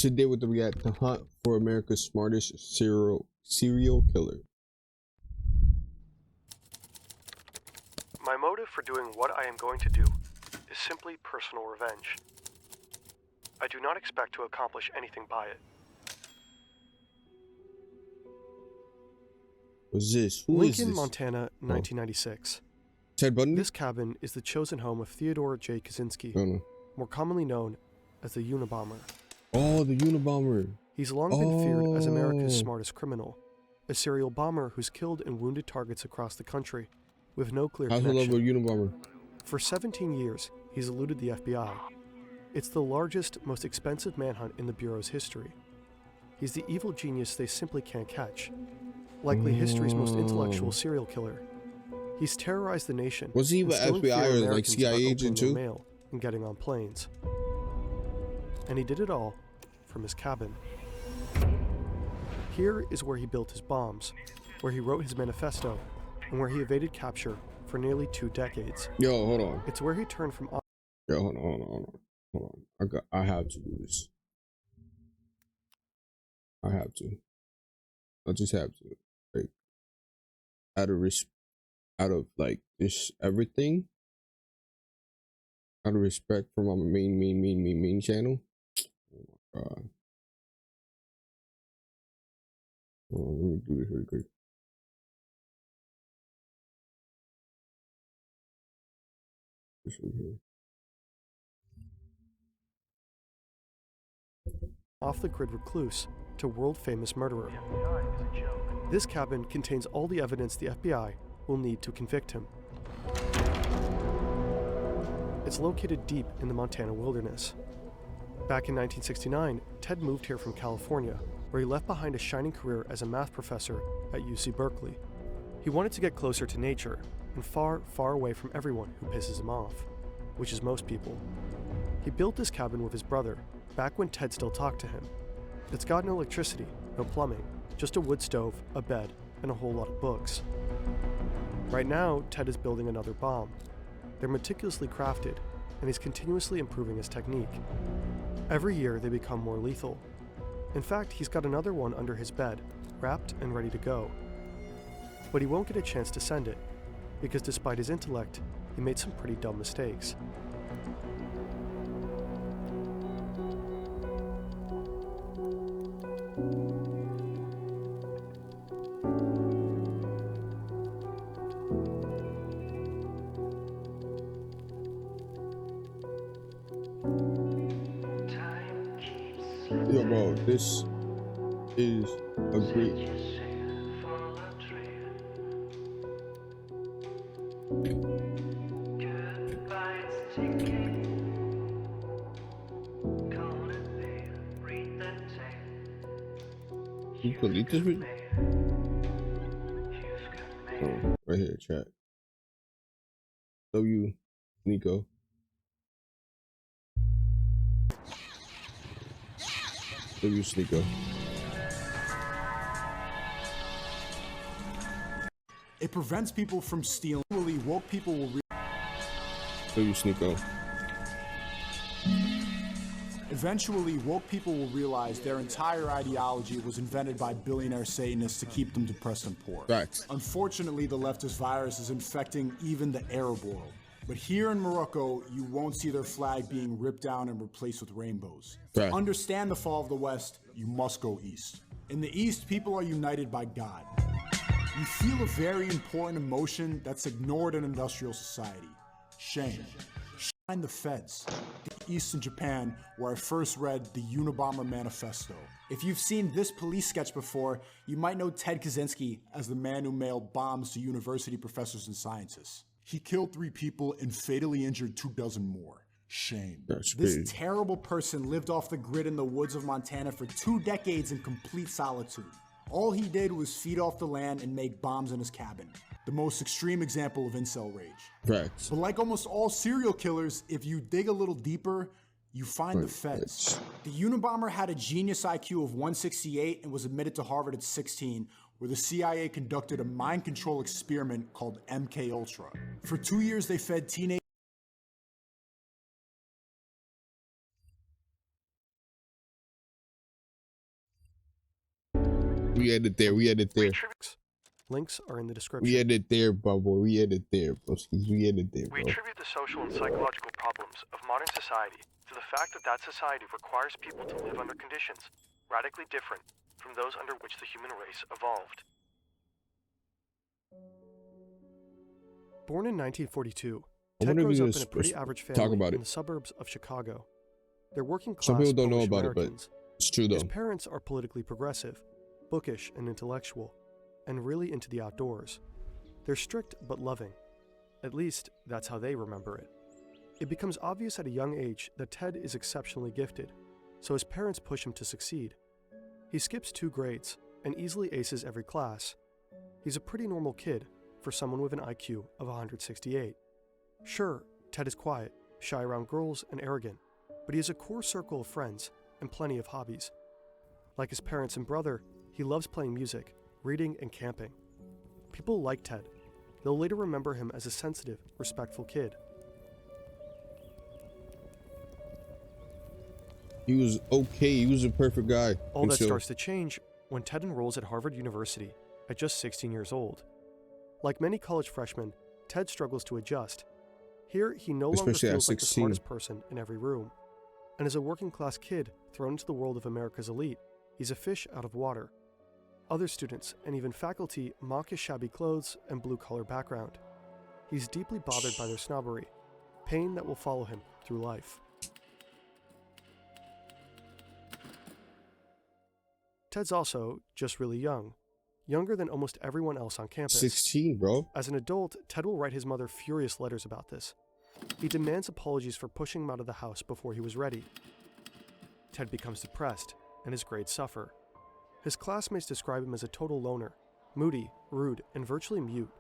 Today with the react to hunt for America's smartest serial killer. My motive for doing what I am going to do is simply personal revenge. I do not expect to accomplish anything by it. What's this? Who Lincoln, is this? Montana, 1996. Ted Bundy? This cabin is the chosen home of Theodore J. Kaczynski, more commonly known as the Unabomber. Oh, the Unabomber. He's long been feared as America's smartest criminal, a serial bomber who's killed and wounded targets across the country with no clear connection. How's the level of Unabomber? For 17 years, he's eluded the FBI. It's the largest, most expensive manhunt in the Bureau's history. He's the evil genius they simply can't catch. Likely history's most intellectual serial killer. He's terrorized the nation. Was he even FBI or like CIA agent too? Mail and getting on planes. And he did it all from his cabin. Here is where he built his bombs, where he wrote his manifesto, and where he evaded capture for nearly 2 decades. Yo, hold on. It's where he turned from... Yo, hold on. I have to do this. I have to. I just have to. Like, out of like this everything. Out of respect for my main channel. Oh my god. Hold on, let me do this really quick. This one here. Off-the-grid recluse to world-famous murderer. This cabin contains all the evidence the FBI will need to convict him. It's located deep in the Montana wilderness. Back in 1969, Ted moved here from California, where he left behind a shining career as a math professor at UC Berkeley. He wanted to get closer to nature and far, far away from everyone who pisses him off, which is most people. He built this cabin with his brother, back when Ted still talked to him. It's got no electricity, no plumbing, just a wood stove, a bed, and a whole lot of books. Right now, Ted is building another bomb. They're meticulously crafted, and he's continuously improving his technique. Every year, they become more lethal. In fact, he's got another one under his bed, wrapped and ready to go. But he won't get a chance to send it, because despite his intellect, he made some pretty dumb mistakes. Yo, bro, this is a great. You delete this video? Oh, right here, chat. W, Nico. W, Sneeko. It prevents people from stealing. Woke people will W, Sneeko. Eventually, woke people will realize their entire ideology was invented by billionaire Satanists to keep them depressed and poor. Facts. Unfortunately, the leftist virus is infecting even the Arab world. But here in Morocco, you won't see their flag being ripped down and replaced with rainbows. Right. To understand the fall of the West, you must go east. In the East, people are united by God. You feel a very important emotion that's ignored in industrial society: shame. Find the feds. The East in Japan, where I first read the Unabomber Manifesto. If you've seen this police sketch before, you might know Ted Kaczynski as the man who mailed bombs to university professors and scientists. He killed 3 people and fatally injured 24 more. Shame. This terrible person lived off the grid in the woods of Montana for 2 decades in complete solitude. All he did was feed off the land and make bombs in his cabin. The most extreme example of incel rage. Facts. But like almost all serial killers, if you dig a little deeper, you find the feds. The Unabomber had a genius IQ of 168 and was admitted to Harvard at 16, where the CIA conducted a mind control experiment called MK Ultra. For 2 years, they fed teenagers We ended there. We ended there. Links are in the description. We ended there, bro. We ended there, bro. We ended there, bro. We attribute the social and psychological problems of modern society to the fact that that society requires people to live under conditions radically different from those under which the human race evolved. Born in 1942, Ted grows up in a pretty average family in the suburbs of Chicago. They're working class Some people don't know Polish about it, but Americans. it's true though. His parents are politically progressive, bookish and intellectual, and really into the outdoors. They're strict but loving. At least, that's how they remember it. It becomes obvious at a young age that Ted is exceptionally gifted, so his parents push him to succeed. He skips 2 grades and easily aces every class. He's a pretty normal kid for someone with an IQ of 168. Sure, Ted is quiet, shy around girls, and arrogant, but he has a core circle of friends and plenty of hobbies. Like his parents and brother, he loves playing music, reading, and camping. People like Ted. They'll later remember him as a sensitive, respectful kid. He was okay. He was a perfect guy. All that starts to change when Ted enrolls at Harvard University at just 16 years old. Like many college freshmen, Ted struggles to adjust. Here, he no longer feels like the smartest person in every room. And as a working-class kid thrown into the world of America's elite, he's a fish out of water. Other students and even faculty mock his shabby clothes and blue-collar background. He's deeply bothered by their snobbery, pain that will follow him through life. Ted's also just really young, younger than almost everyone else on campus. 16, bro. As an adult, Ted will write his mother furious letters about this. He demands apologies for pushing him out of the house before he was ready. Ted becomes depressed, and his grades suffer. His classmates describe him as a total loner, moody, rude, and virtually mute.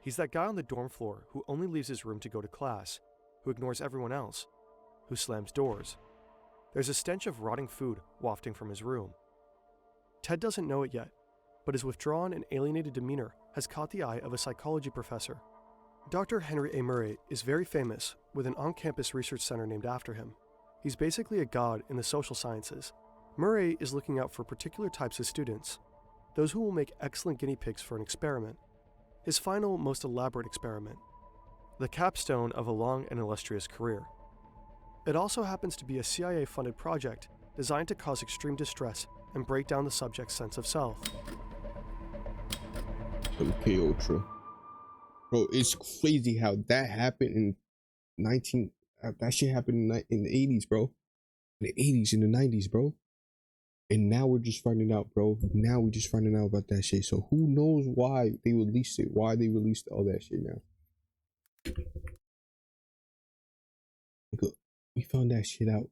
He's that guy on the dorm floor who only leaves his room to go to class, who ignores everyone else, who slams doors. There's a stench of rotting food wafting from his room. Ted doesn't know it yet, but his withdrawn and alienated demeanor has caught the eye of a psychology professor. Dr. Henry A. Murray is very famous, with an on-campus research center named after him. He's basically a god in the social sciences. Murray is looking out for particular types of students, those who will make excellent guinea pigs for an experiment. His final, most elaborate experiment, the capstone of a long and illustrious career. It also happens to be a CIA-funded project designed to cause extreme distress and break down the subject's sense of self. MK Ultra. Bro, it's crazy how that happened in that shit happened in the 80s, bro. In the 80s, in the 90s, bro. And now we're just finding out, bro. Now we're just finding out about that shit. So who knows why they released it? Why they released all that shit now? Look, we found that shit out.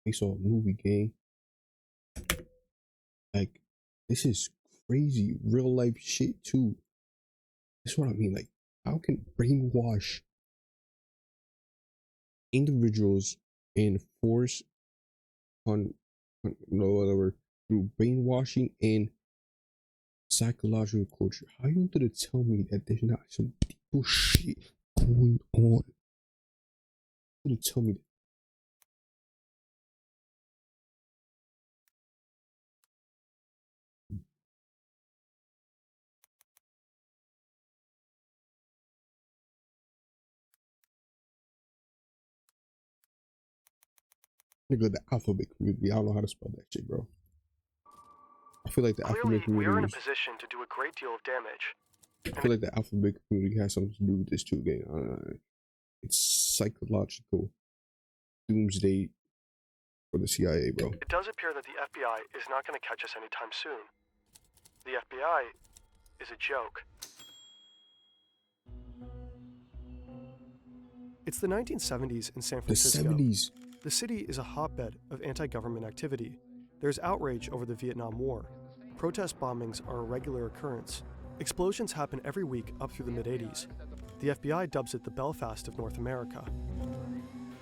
We saw a movie, gang. Like, this is crazy real life shit too. That's what I mean. Like, how can brainwash individuals and force on no other word through brainwashing and psychological culture? How you gonna tell me that there's not some people shit going on? You gonna tell me that? Nigga, the alphabet community. I don't know how to spell that shit, bro. I feel like the alphabet community. We are in a position to do a great deal of damage. I feel like the alphabet community has something to do with this too, gang. It's psychological doomsday for the CIA, bro. It does appear that the FBI is not going to catch us anytime soon. The FBI is a joke. It's the 1970s in San Francisco. The 70s. The city is a hotbed of anti-government activity. There's outrage over the Vietnam War. Protest bombings are a regular occurrence. Explosions happen every week up through the mid-80s. The FBI dubs it the Belfast of North America.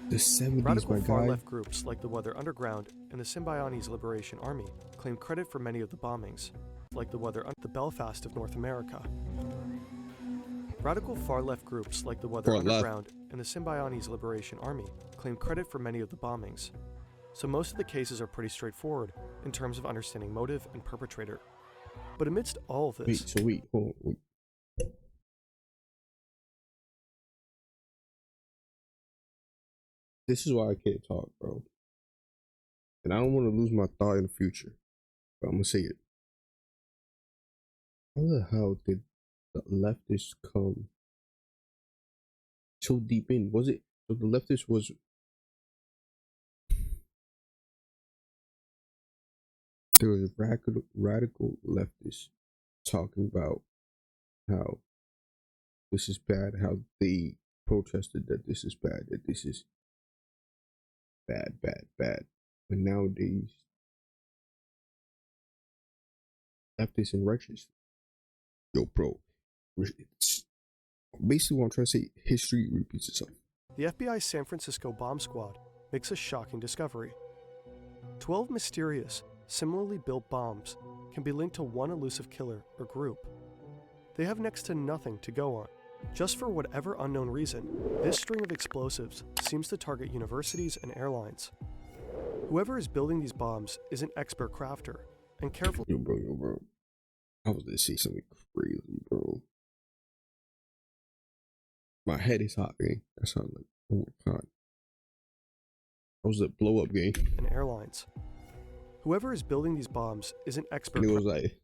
The 70s, Radical my guy. far-left groups like the Weather Underground and the Symbionese Liberation Army claim credit for many of the bombings, like the Belfast of North America. Radical far-left groups like the Weather Underground and the Symbionese Liberation Army claim credit for many of the bombings, so most of the cases are pretty straightforward in terms of understanding motive and perpetrator. But amidst all of this, Hold on, wait. This is why I can't talk, bro. And I don't want to lose my thought in the future. But I'm gonna say it. How the hell did the leftists come so deep in? Was it so the leftist was there was radical leftists talking about how this is bad, how they protested that this is bad, that this is bad. But nowadays, leftists and righteous, yo, bro, it's basically what I'm trying to say. History repeats itself. the FBI's San Francisco bomb squad makes a shocking discovery. 12 mysterious, similarly built bombs can be linked to one elusive killer or group. They have next to nothing to go on. Just for whatever unknown reason, this string of explosives seems to target universities and airlines. Whoever is building these bombs is an expert crafter and careful. Yo, bro. I was gonna say something crazy, bro. My head is hot, gang. That sounds like, oh my god. That was a blow up game. And airlines. Whoever is building these bombs is an expert. And it was like,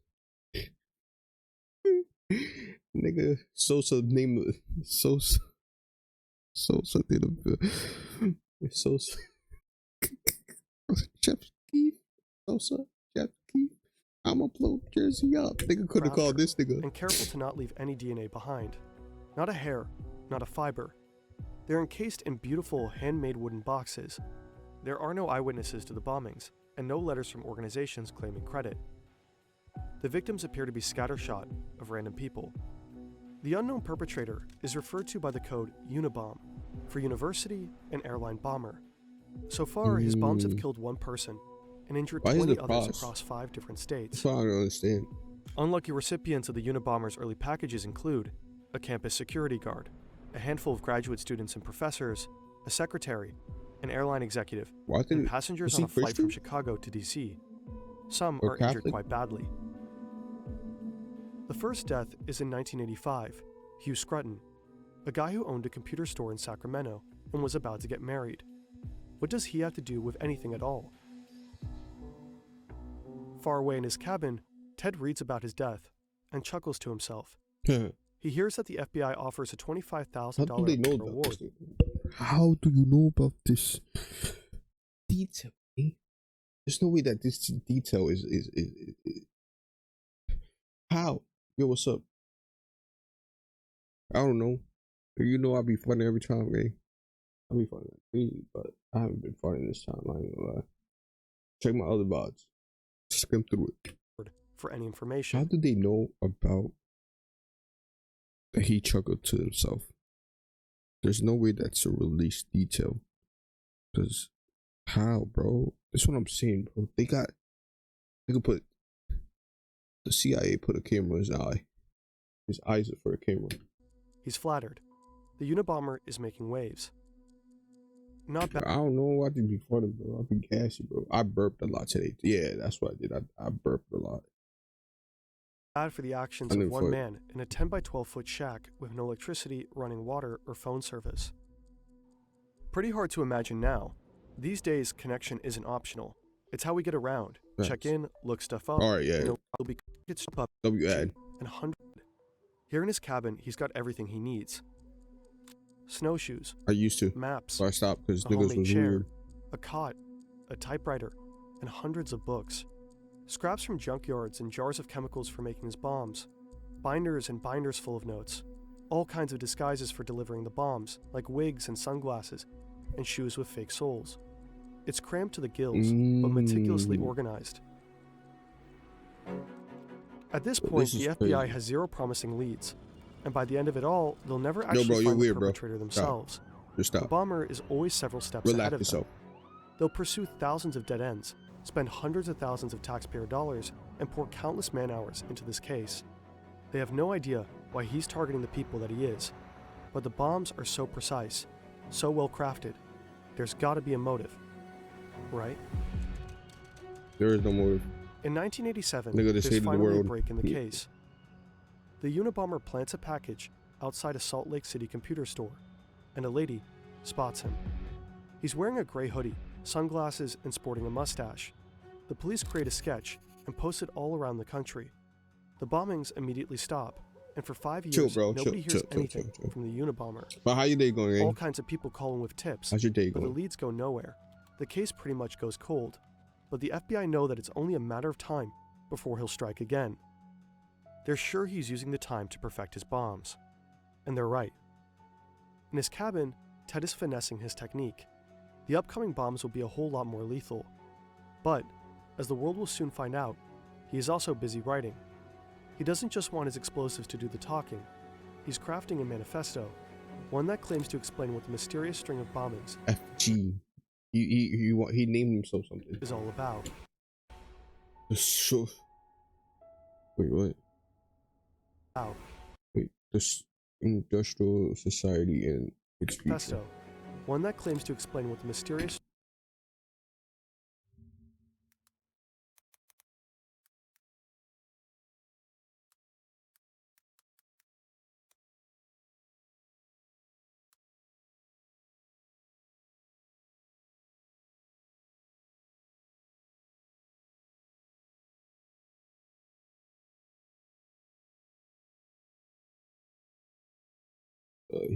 nigga, Sosa named Sosa did a Sosa. Jeff Keith, Sosa, Jeff Keith. I'ma blow Jersey up. Nigga could have called this nigga. And careful to not leave any DNA behind. Not a hair, not a fiber. They're encased in beautiful handmade wooden boxes. There are no eyewitnesses to the bombings, and no letters from organizations claiming credit. The victims appear to be scattershot of random people. The unknown perpetrator is referred to by the code Unabomber for university and airline bomber. So far, his bombs have killed one person and injured 20 others across 5 different states. That's what I don't understand. Unlucky recipients of the Unabomber's early packages include a campus security guard, a handful of graduate students and professors, a secretary, an airline executive, and passengers on a flight from Chicago to DC. Some are injured quite badly. The first death is in 1985, Hugh Scruton, a guy who owned a computer store in Sacramento and was about to get married. What does he have to do with anything at all? Far away in his cabin, Ted reads about his death and chuckles to himself. He hears that the FBI offers a $25,000 reward. How do you know about this detail? There's no way that this detail is how? Yo, what's up? I don't know. You know I be funny every time, man. I be funny like crazy, but I haven't been funny this time. I ain't gonna lie. Check my other VODs. Skim through it. For any information. How did they know about that he chuckled to himself? There's no way that's a released detail. Cause how, bro? That's what I'm saying, bro. They could put the CIA put a camera in his eye. His eyes are for a camera. He's flattered. The Unabomber is making waves. Not bad. I don't know why to be funny, bro. I've been gassy, bro. I burped a lot today. Yeah, that's what I did. I burped a lot. Bad for the actions of one man in a 10 by 12 foot shack with no electricity, running water, or phone service. Pretty hard to imagine now. These days, connection isn't optional. It's how we get around. Right. Check in, look stuff up. All right, yeah. Get stuff up. W-Ad. And 100. Here in his cabin, he's got everything he needs. Snowshoes. I used to. Maps. So I stopped because a niggas homemade was chair, weird. a cot, a typewriter, and hundreds of books. Scraps from junkyards and jars of chemicals for making his bombs. Binders and binders full of notes. All kinds of disguises for delivering the bombs, like wigs and sunglasses, and shoes with fake soles. It's crammed to the gills, but meticulously organized. At this point, the FBI has zero promising leads, and by the end of it all, they'll never actually find the perpetrator themselves. Stop. The bomber is always several steps ahead of them. They'll pursue thousands of dead ends, spend hundreds of thousands of taxpayer dollars, and pour countless man-hours into this case. They have no idea why he's targeting the people that he is, but the bombs are so precise, so well crafted. There's gotta be a motive, right? There is no motive. In 1987, Nigga, they there's saved the finally a world. break in the case. The Unabomber plants a package outside a Salt Lake City computer store, and a lady spots him. He's wearing a gray hoodie, sunglasses, and sporting a mustache. The police create a sketch and post it all around the country. The bombings immediately stop, and for 5 years, Chill, bro. nobody hears Chill. anything from the Unabomber. But how your day going, eh? All kinds of people call him with tips, How's your day but the going? leads go nowhere. The case pretty much goes cold, but the FBI know that it's only a matter of time before he'll strike again. They're sure he's using the time to perfect his bombs. And they're right. In his cabin, Ted is finessing his technique. The upcoming bombs will be a whole lot more lethal. But, as the world will soon find out, he is also busy writing. He doesn't just want his explosives to do the talking. He's crafting a manifesto, one that claims to explain what the mysterious string of bombings FG. He named himself something. is all about. Wait, what? Out. Wait, this industrial society and its future. Manifesto, one that claims to explain what the mysterious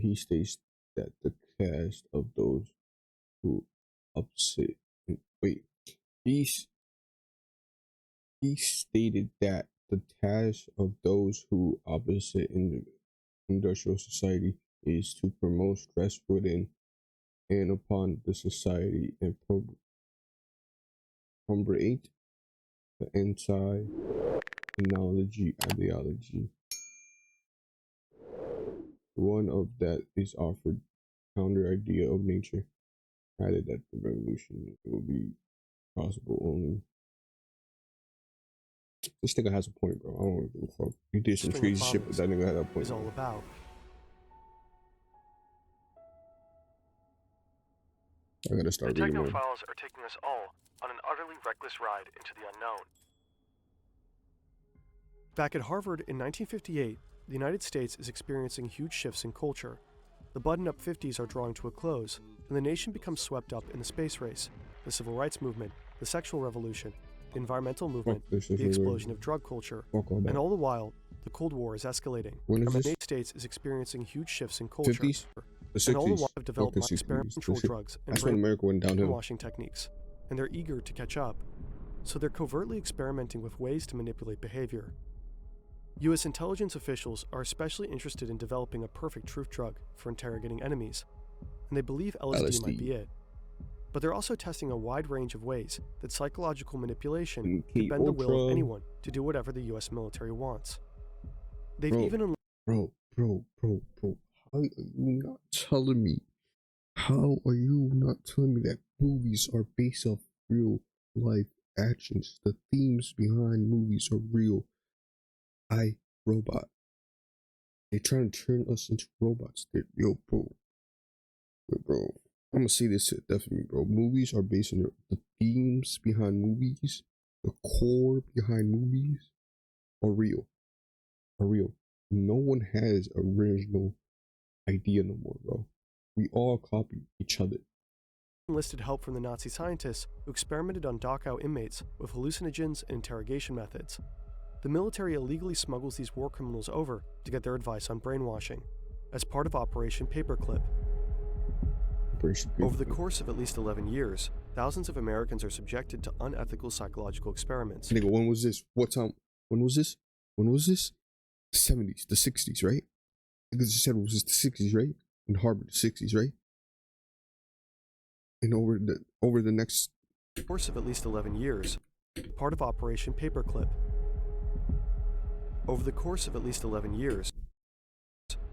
He states that the cast of those who upset. Wait, he stated that the task of those who opposite in the industrial society is to promote stress within and upon the society and promulgate the anti-technology ideology. One of that is offered counter idea of nature, added that the revolution will be possible only. This nigga has a point, bro. I don't give a fuck. He did some string of crazy shit, but that nigga had that point. is all about. I gotta start The reading more. technophiles are taking us all on an utterly reckless ride into the unknown. Back at Harvard in 1958, the United States is experiencing huge shifts in culture. The button-up 50s are drawing to a close, and the nation becomes swept up in the space race, the civil rights movement, the sexual revolution, the environmental movement, the explosion of drug culture, and all the while, the Cold War is escalating. When is The this? United States is experiencing huge shifts in culture, 50s? The 60s? and all the while have developed Fuck the 60s. experimental The si- drugs and That's when America went downhill. brainwashing techniques, and they're eager to catch up. So they're covertly experimenting with ways to manipulate behavior. U.S. intelligence officials are especially interested in developing a perfect truth drug for interrogating enemies, and they believe LSD might be it. But they're also testing a wide range of ways that psychological manipulation can bend the will of anyone to do whatever the U.S. military wants. They've even Bro, how are you not telling me? How are you not telling me that movies are based off real life actions? The themes behind movies are real. Robot. They're trying to turn us into robots. Bro. I'm gonna say this to definitely, bro. Movies are based on the themes behind movies, the core behind movies are real. No one has original idea no more, bro. We all copy each other. enlisted help from the Nazi scientists who experimented on Dachau inmates with hallucinogens and interrogation methods. The military illegally smuggles these war criminals over to get their advice on brainwashing, as part of Operation Paperclip. Over the course of at least 11 years, thousands of Americans are subjected to unethical psychological experiments. Nigga, when was this? What time? When was this? The 70s, the 60s, right? Because you said it was the 60s, right? In Harvard, the 60s, right? And over the next Course of at least 11 years, part of Operation Paperclip. Over the course of at least 11 years,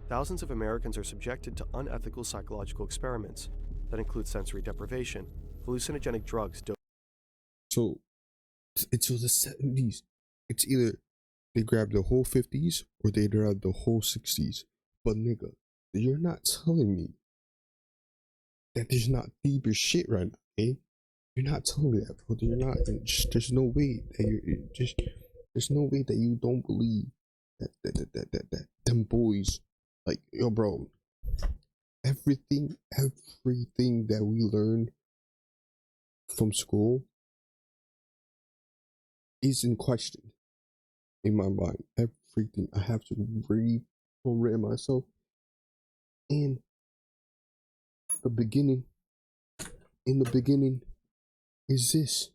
thousands of Americans are subjected to unethical psychological experiments that include sensory deprivation, hallucinogenic drugs. So it's the 70s. It's either they grab the whole 50s or they grab the whole 60s. But nigga, you're not telling me that there's not deeper shit right now, eh? You're not telling me that, bro. You're not. There's no way that you're just. There's no way that you don't believe that them boys, like, yo, bro. Everything that we learn from school is in question in my mind. Everything I have to reprogram myself. And the beginning, in the beginning, is this.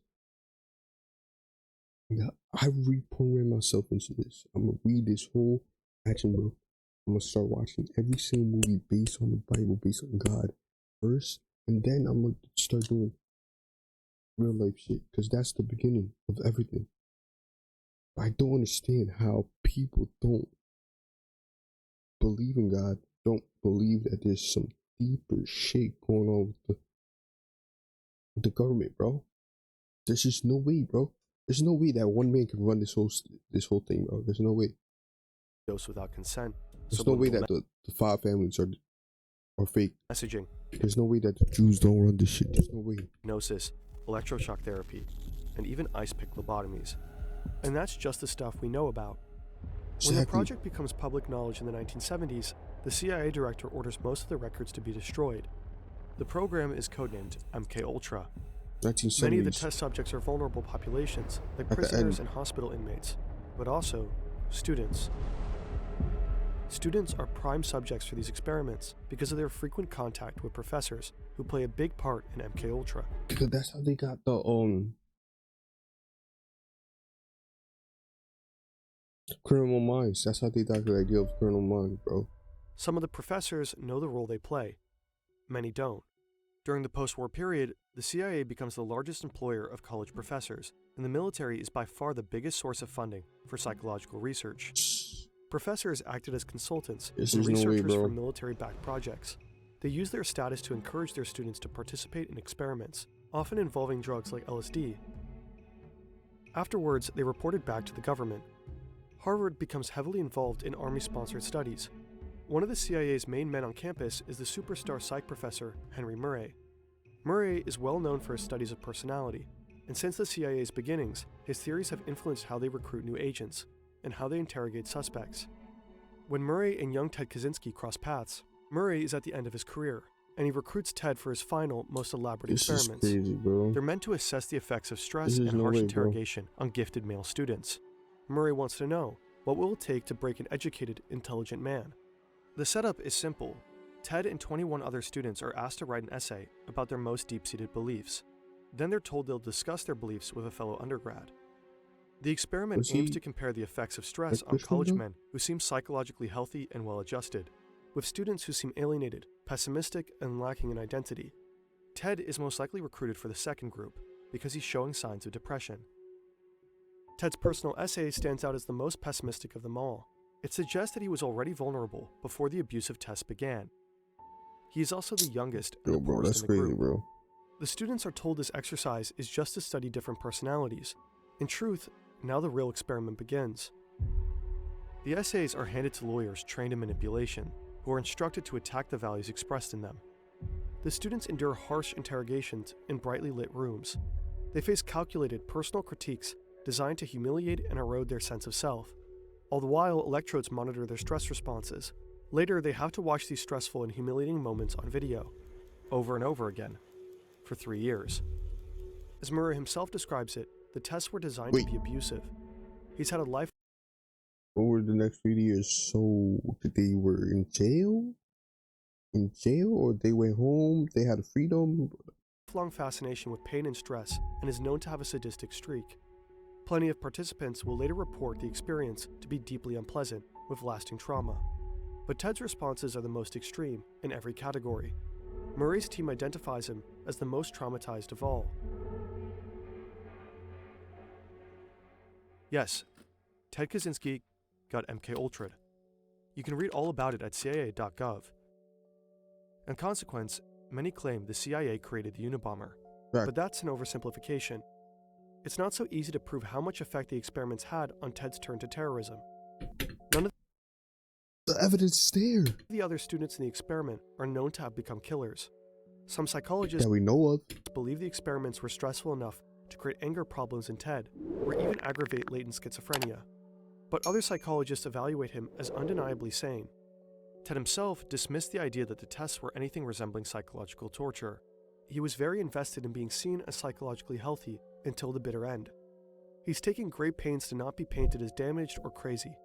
Yeah, I reprogram myself into this. I'm gonna read this whole action, bro. I'm gonna start watching every single movie based on the Bible, based on God first, and then I'm gonna start doing real life shit, because that's the beginning of everything. I don't understand how people don't believe in God, don't believe that there's some deeper shit going on with the government, bro. There's just no way, bro. There's no way that one man can run this whole thing, bro. There's no way. Dose without consent. There's no way that the five families are fake. Messaging. There's no way that the Jews don't run this shit. There's no way. Hypnosis, electroshock therapy, and even ice pick lobotomies. And that's just the stuff we know about. When the project becomes public knowledge in the 1970s, the CIA director orders most of the records to be destroyed. The program is codenamed MKUltra. 1970s. Many of the test subjects are vulnerable populations, like prisoners and hospital inmates, but also students. Students are prime subjects for these experiments because of their frequent contact with professors who play a big part in MKUltra. Because that's how they got the criminal minds. That's how they got the idea of criminal minds, bro. Some of the professors know the role they play. Many don't. During the post-war period, the CIA becomes the largest employer of college professors, and the military is by far the biggest source of funding for psychological research. Professors acted as consultants and researchers for military-backed projects. They used their status to encourage their students to participate in experiments, often involving drugs like LSD. Afterwards, they reported back to the government. Harvard becomes heavily involved in Army-sponsored studies. One of the CIA's main men on campus is the superstar psych professor, Henry Murray. Murray is well known for his studies of personality, and since the CIA's beginnings, his theories have influenced how they recruit new agents and how they interrogate suspects. When Murray and young Ted Kaczynski cross paths, Murray is at the end of his career, and he recruits Ted for his final, most elaborate experiments. This is crazy, bro. They're meant to assess the effects of stress and harsh interrogation on gifted male students. Murray wants to know, what will it take to break an educated, intelligent man? The setup is simple. Ted and 21 other students are asked to write an essay about their most deep-seated beliefs. Then they're told they'll discuss their beliefs with a fellow undergrad. The experiment aims to compare the effects of stress on college men who seem psychologically healthy and well-adjusted, with students who seem alienated, pessimistic, and lacking in identity. Ted is most likely recruited for the second group because he's showing signs of depression. Ted's personal essay stands out as the most pessimistic of them all. It suggests that he was already vulnerable before the abusive test began. He is also the youngest and the poorest in the group. Bro. The students are told this exercise is just to study different personalities. In truth, now the real experiment begins. The essays are handed to lawyers trained in manipulation, who are instructed to attack the values expressed in them. The students endure harsh interrogations in brightly lit rooms. They face calculated personal critiques designed to humiliate and erode their sense of self. All the while, electrodes monitor their stress responses. Later, they have to watch these stressful and humiliating moments on video, over and over again, for 3 years. As Murray himself describes it, the tests were designed to be abusive. He's had a life. Over the next 3 years, so they were in jail? In jail, or they went home, they had freedom? Lifelong fascination with pain and stress, and is known to have a sadistic streak. Plenty of participants will later report the experience to be deeply unpleasant, with lasting trauma. But Ted's responses are the most extreme in every category. Murray's team identifies him as the most traumatized of all. Yes, Ted Kaczynski got MKUltra'd. You can read all about it at CIA.gov. In consequence, many claim the CIA created the Unabomber, but that's an oversimplification. It's not so easy to prove how much effect the experiments had on Ted's turn to terrorism. None of the evidence is there. The other students in the experiment are known to have become killers. Some psychologists that we know of. believe the experiments were stressful enough to create anger problems in Ted, or even aggravate latent schizophrenia. But other psychologists evaluate him as undeniably sane. Ted himself dismissed the idea that the tests were anything resembling psychological torture. He was very invested in being seen as psychologically healthy until the bitter end. He's taking great pains to not be painted as damaged or crazy.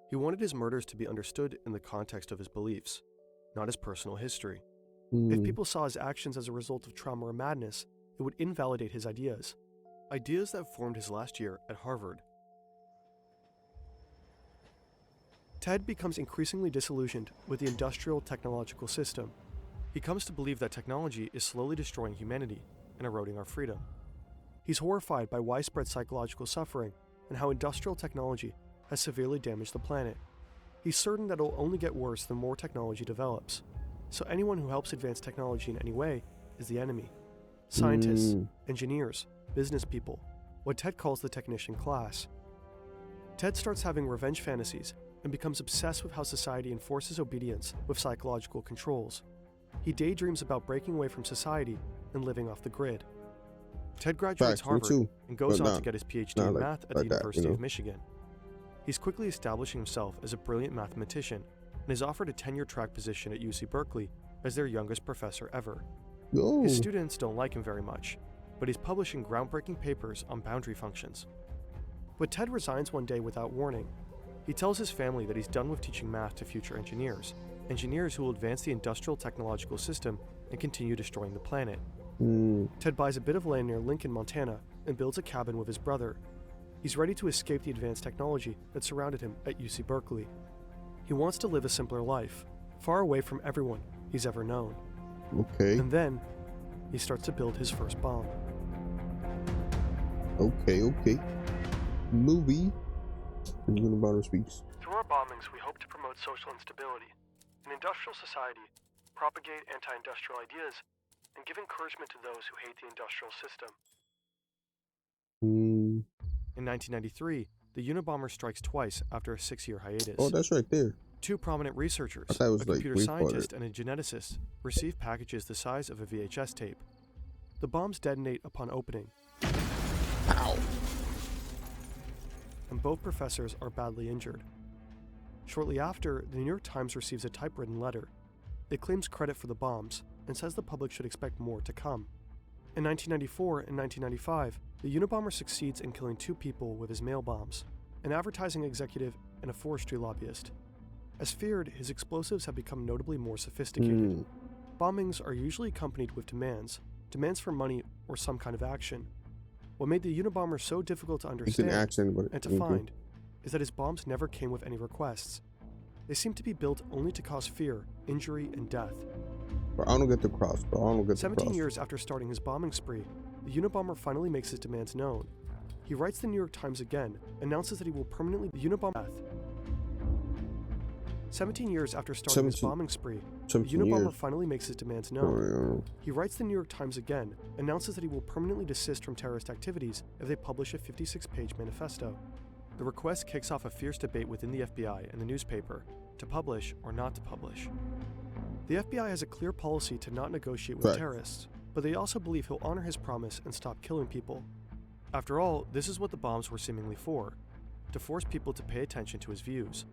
He wanted his murders to be understood in the context of his beliefs, not his personal history. If people saw his actions as a result of trauma or madness, it would invalidate his ideas. Ideas that formed his last year at Harvard. Ted becomes increasingly disillusioned with the industrial technological system. He comes to believe that technology is slowly destroying humanity and eroding our freedom. He's horrified by widespread psychological suffering and how industrial technology has severely damaged the planet. He's certain that it'll only get worse the more technology develops. So anyone who helps advance technology in any way is the enemy. Scientists, engineers, business people, what Ted calls the technician class. Ted starts having revenge fantasies and becomes obsessed with how society enforces obedience with psychological controls. He daydreams about breaking away from society and living off the grid. Ted graduates Harvard and goes on to get his PhD in math at the University of Michigan. He's quickly establishing himself as a brilliant mathematician and is offered a tenure-track position at UC Berkeley as their youngest professor ever. His students don't like him very much, but he's publishing groundbreaking papers on boundary functions. But Ted resigns one day without warning. He tells his family that he's done with teaching math to future engineers who will advance the industrial technological system and continue destroying the planet. Ted buys a bit of land near Lincoln, Montana, and builds a cabin with his brother. He's ready to escape the advanced technology that surrounded him at UC Berkeley. He wants to live a simpler life, far away from everyone he's ever known. Okay. And then, he starts to build his first bomb. Okay. Movie. Unabomber speaks. Through our bombings, we hope to promote social instability, an industrial society, propagate anti-industrial ideas, and give encouragement to those who hate the industrial system. In 1993, the Unabomber strikes twice after a 6-year hiatus. Oh, that's right there. Two prominent researchers, a computer scientist and a geneticist, receive packages the size of a VHS tape. The bombs detonate upon opening. Ow. And both professors are badly injured. Shortly after, the New York Times receives a typewritten letter. It claims credit for the bombs and says the public should expect more to come. In 1994 and 1995, the Unabomber succeeds in killing 2 people with his mail bombs, an advertising executive and a forestry lobbyist. As feared, his explosives have become notably more sophisticated. Bombings are usually accompanied with demands for money or some kind of action. What made the Unabomber so difficult to understand and to find is that his bombs never came with any requests. They seem to be built only to cause fear, injury, and death. Bro, I don't get the cross, bro. I don't get 17 years after starting his bombing spree, the Unabomber finally makes his demands known. He writes the New York Times again, announces that he will permanently the Unabomber death. 17 years after starting his bombing spree, the Unabomber finally makes his demands known. He writes the New York Times again, announces that he will permanently desist from terrorist activities if they publish a 56-page manifesto. The request kicks off a fierce debate within the FBI and the newspaper, to publish or not to publish. The FBI has a clear policy to not negotiate with terrorists, but they also believe he'll honor his promise and stop killing people. After all, this is what the bombs were seemingly for, to force people to pay attention to his views.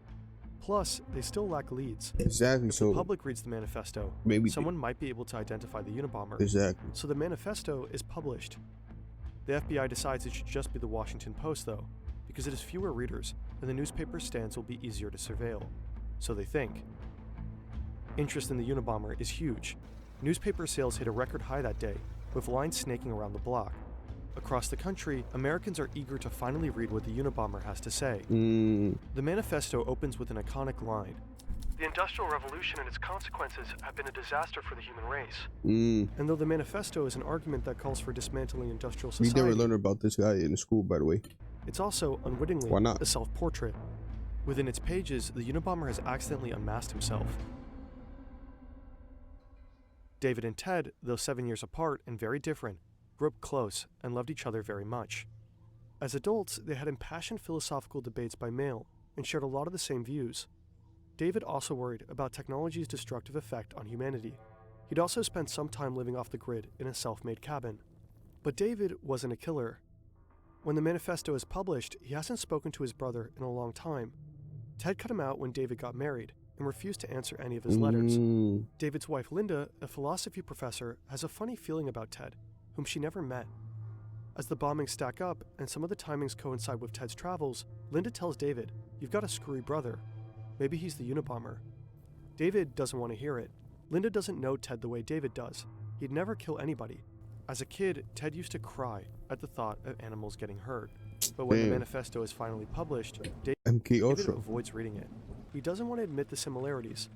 Plus, they still lack leads. Exactly. If the public reads the manifesto, someone might be able to identify the Unabomber. Exactly. So the manifesto is published. The FBI decides it should just be the Washington Post, though, because it has fewer readers and the newspaper's stands will be easier to surveil. So they think. Interest in the Unabomber is huge. Newspaper sales hit a record high that day, with lines snaking around the block. Across the country, Americans are eager to finally read what the Unabomber has to say. The manifesto opens with an iconic line. The Industrial Revolution and its consequences have been a disaster for the human race. And though the manifesto is an argument that calls for dismantling industrial society, we never learned about this guy in school, by the way. It's also, unwittingly, a self-portrait. Within its pages, the Unabomber has accidentally unmasked himself. David and Ted, though 7 years apart and very different, grew up close and loved each other very much. As adults, they had impassioned philosophical debates by mail and shared a lot of the same views. David also worried about technology's destructive effect on humanity. He'd also spent some time living off the grid in a self-made cabin. But David wasn't a killer. When the manifesto is published, he hasn't spoken to his brother in a long time. Ted cut him out when David got married and refused to answer any of his letters. David's wife Linda, a philosophy professor, has a funny feeling about Ted, whom she never met. As the bombings stack up and some of the timings coincide with Ted's travels, Linda tells David, "You've got a screwy brother. Maybe he's the Unabomber." David doesn't want to hear it. Linda doesn't know Ted the way David does. He'd never kill anybody. As a kid, Ted used to cry at the thought of animals getting hurt. But when the manifesto is finally published, David avoids reading it. He doesn't want to admit the similarities.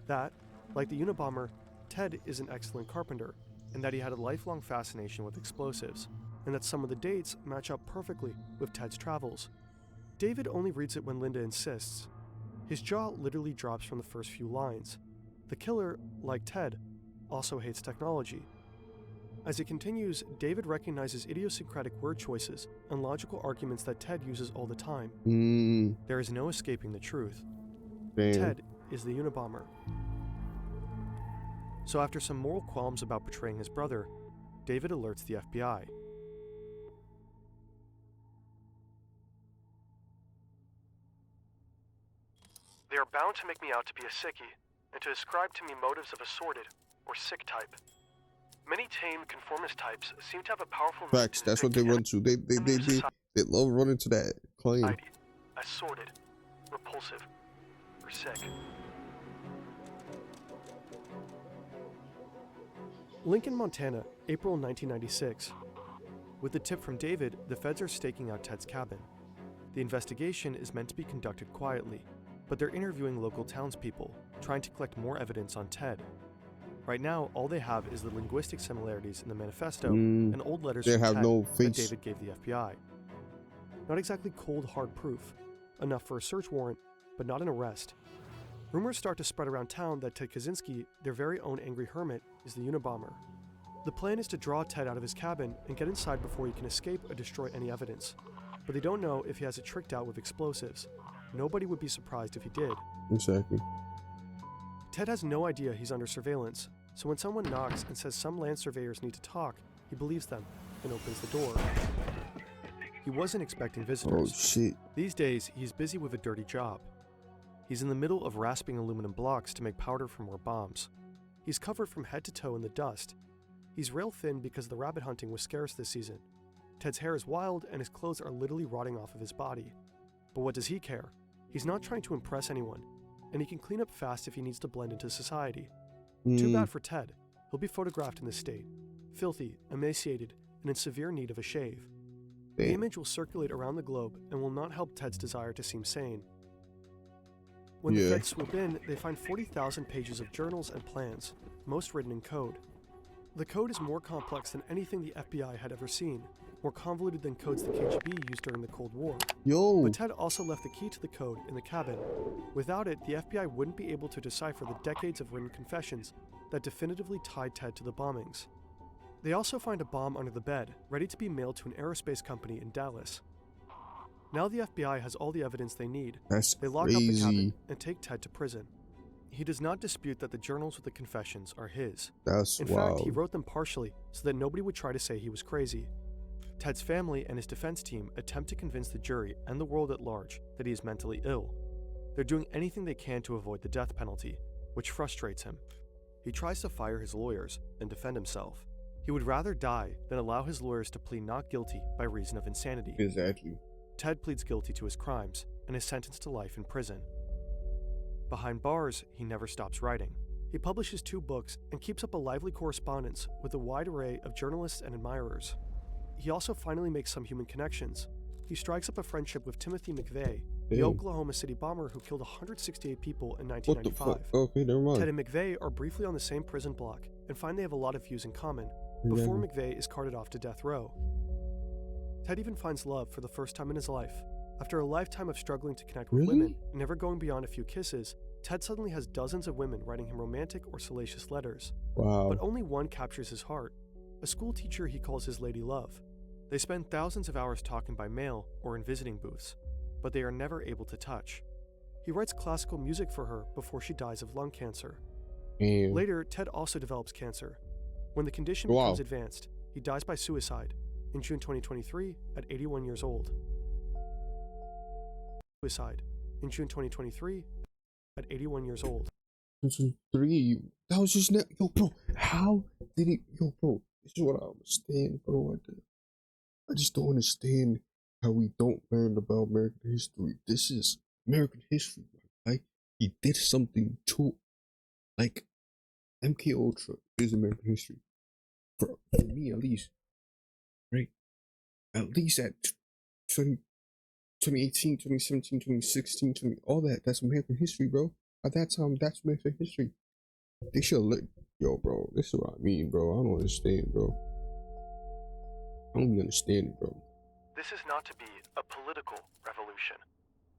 That, like the Unabomber, Ted is an excellent carpenter, and that he had a lifelong fascination with explosives, and that some of the dates match up perfectly with Ted's travels. David only reads it when Linda insists. His jaw literally drops from the first few lines. The killer, like Ted, also hates technology. As it continues, David recognizes idiosyncratic word choices and logical arguments that Ted uses all the time. There is no escaping the truth. Ted is the Unabomber. So after some moral qualms about betraying his brother, David alerts the FBI. They are bound to make me out to be a sickie, and to ascribe to me motives of a sordid or sick type. Many tame conformist types seem to have a powerful facts. That's what they run to. They love running to that claim. As sordid, repulsive, or sick. Lincoln, Montana, April 1996. With the tip from David, the feds are staking out Ted's cabin. The investigation is meant to be conducted quietly, but they're interviewing local townspeople, trying to collect more evidence on Ted. Right now, all they have is the linguistic similarities in the manifesto and old letters from Ted that David gave the FBI. Not exactly cold, hard proof. Enough for a search warrant, but not an arrest. Rumors start to spread around town that Ted Kaczynski, their very own angry hermit, is the Unabomber. The plan is to draw Ted out of his cabin and get inside before he can escape or destroy any evidence. But they don't know if he has it tricked out with explosives. Nobody would be surprised if he did. Exactly. Ted has no idea he's under surveillance, so when someone knocks and says some land surveyors need to talk, he believes them and opens the door. He wasn't expecting visitors. Oh shit. These days, he's busy with a dirty job. He's in the middle of rasping aluminum blocks to make powder for more bombs. He's covered from head to toe in the dust. He's rail thin because the rabbit hunting was scarce this season. Ted's hair is wild and his clothes are literally rotting off of his body. But what does he care? He's not trying to impress anyone, and he can clean up fast if he needs to blend into society. Too bad for Ted. He'll be photographed in this state, filthy, emaciated, and in severe need of a shave. The image will circulate around the globe and will not help Ted's desire to seem sane. When the feds swoop in, they find 40,000 pages of journals and plans, most written in code. The code is more complex than anything the FBI had ever seen, more convoluted than codes the KGB used during the Cold War. But Ted also left the key to the code in the cabin. Without it, the FBI wouldn't be able to decipher the decades of written confessions that definitively tied Ted to the bombings. They also find a bomb under the bed, ready to be mailed to an aerospace company in Dallas. Now the FBI has all the evidence they need. They lock up the cabin and take Ted to prison. He does not dispute that the journals with the confessions are his. In fact, he wrote them partially so that nobody would try to say he was crazy. Ted's family and his defense team attempt to convince the jury and the world at large that he is mentally ill. They're doing anything they can to avoid the death penalty, which frustrates him. He tries to fire his lawyers and defend himself. He would rather die than allow his lawyers to plead not guilty by reason of insanity. Exactly. Ted pleads guilty to his crimes and is sentenced to life in prison. Behind bars, he never stops writing. He publishes 2 books and keeps up a lively correspondence with a wide array of journalists and admirers. He also finally makes some human connections. He strikes up a friendship with Timothy McVeigh, the Oklahoma City bomber who killed 168 people in 1995. What the fuck? Okay, never mind. Ted and McVeigh are briefly on the same prison block and find they have a lot of views in common, before McVeigh is carted off to death row. Ted even finds love for the first time in his life. After a lifetime of struggling to connect with women and never going beyond a few kisses, Ted suddenly has dozens of women writing him romantic or salacious letters. But only one captures his heart, a school teacher he calls his lady love. They spend thousands of hours talking by mail or in visiting booths, but they are never able to touch. He writes classical music for her before she dies of lung cancer. And Later, Ted also develops cancer. When the condition wow, becomes advanced, he dies by suicide in June 2023 at 81 years old. Suicide in June 2023 at 81 years old. 3. That was just yo, bro. How did it, yo, bro? This is what I understand, bro. I just don't understand how we don't learn about American history. This is American history, right? He did something to, like, MK Ultra is American history for me at least, right? At least at 20, 2018, 2017, 2016, all that. That's American history, bro. At that time, that's American history. They should look, yo, bro. This is what I mean, bro. I don't understand, bro. I don't even understand it, bro. This is not to be a political revolution.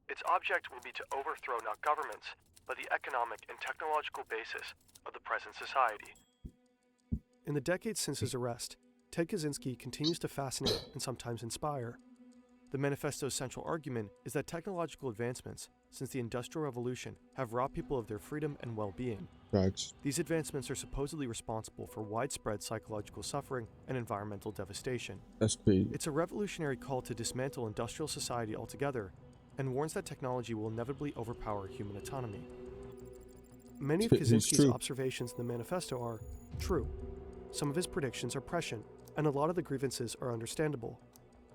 Its object will be to overthrow not governments, but the economic and technological basis of the present society. In the decades since his arrest, Ted Kaczynski continues to fascinate and sometimes inspire. The manifesto's central argument is that technological advancements since the Industrial Revolution have robbed people of their freedom and well-being. Facts. These advancements are supposedly responsible for widespread psychological suffering and environmental devastation. That's crazy. It's a revolutionary call to dismantle industrial society altogether and warns that technology will inevitably overpower human autonomy. Many of It's Kaczynski's true. observations in the manifesto are true. Some of his predictions are prescient, and a lot of the grievances are understandable.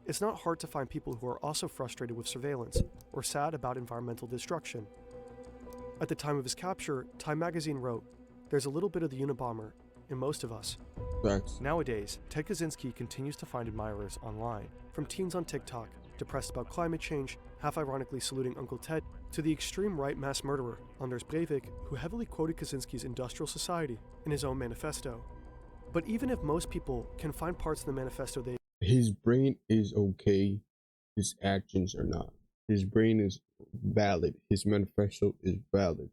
It's not hard to find people who are also frustrated with surveillance or sad about environmental destruction. At the time of his capture, Time magazine wrote, "There's a little bit of the Unabomber in most of us." Facts. Nowadays, Ted Kaczynski continues to find admirers online, from teens on TikTok, depressed about climate change, half-ironically saluting Uncle Ted, to the extreme right mass murderer, Anders Breivik, who heavily quoted Kaczynski's Industrial Society in his own manifesto. But even if most people can find parts of the manifesto His brain is okay. His actions are not. His brain is valid. His manifesto is valid.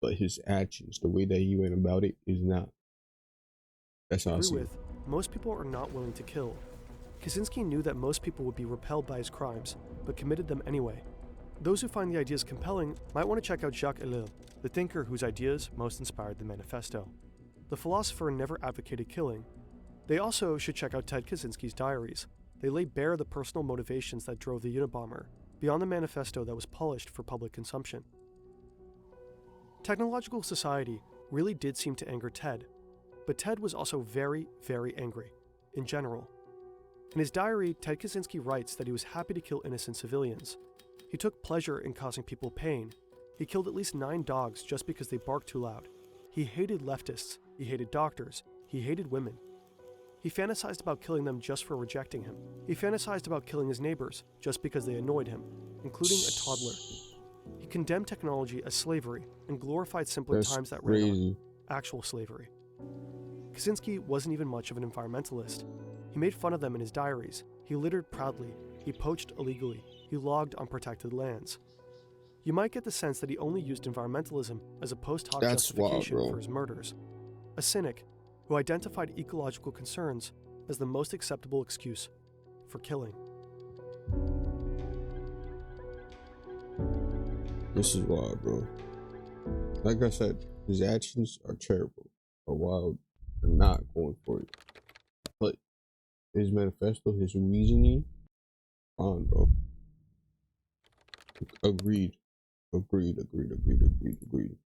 But his actions, the way that he went about it, is not. That's how I agree see it. with, most people are not willing to kill. Kaczynski knew that most people would be repelled by his crimes, but committed them anyway. Those who find the ideas compelling might want to check out Jacques Ellul, the thinker whose ideas most inspired the manifesto. The philosopher never advocated killing. They also should check out Ted Kaczynski's diaries. They lay bare the personal motivations that drove the Unabomber, beyond the manifesto that was polished for public consumption. Technological society really did seem to anger Ted, but Ted was also very, very angry, in general. In his diary, Ted Kaczynski writes that he was happy to kill innocent civilians. He took pleasure in causing people pain. He killed at least 9 dogs just because they barked too loud. He hated leftists, he hated doctors, he hated women. He fantasized about killing them just for rejecting him. He fantasized about killing his neighbors just because they annoyed him, including a toddler. He condemned technology as slavery and glorified simpler That's times that ran on crazy. actual slavery. Kaczynski wasn't even much of an environmentalist. He made fun of them in his diaries. He littered proudly. He poached illegally. He logged unprotected lands. You might get the sense that he only used environmentalism as a post hoc That's wild, justification bro. for his murders. A cynic who identified ecological concerns as the most acceptable excuse for killing. This is wild, bro. Like I said, his actions are terrible, are wild, are not going for it. But his manifesto, his reasoning, on, bro. Agreed. Agreed.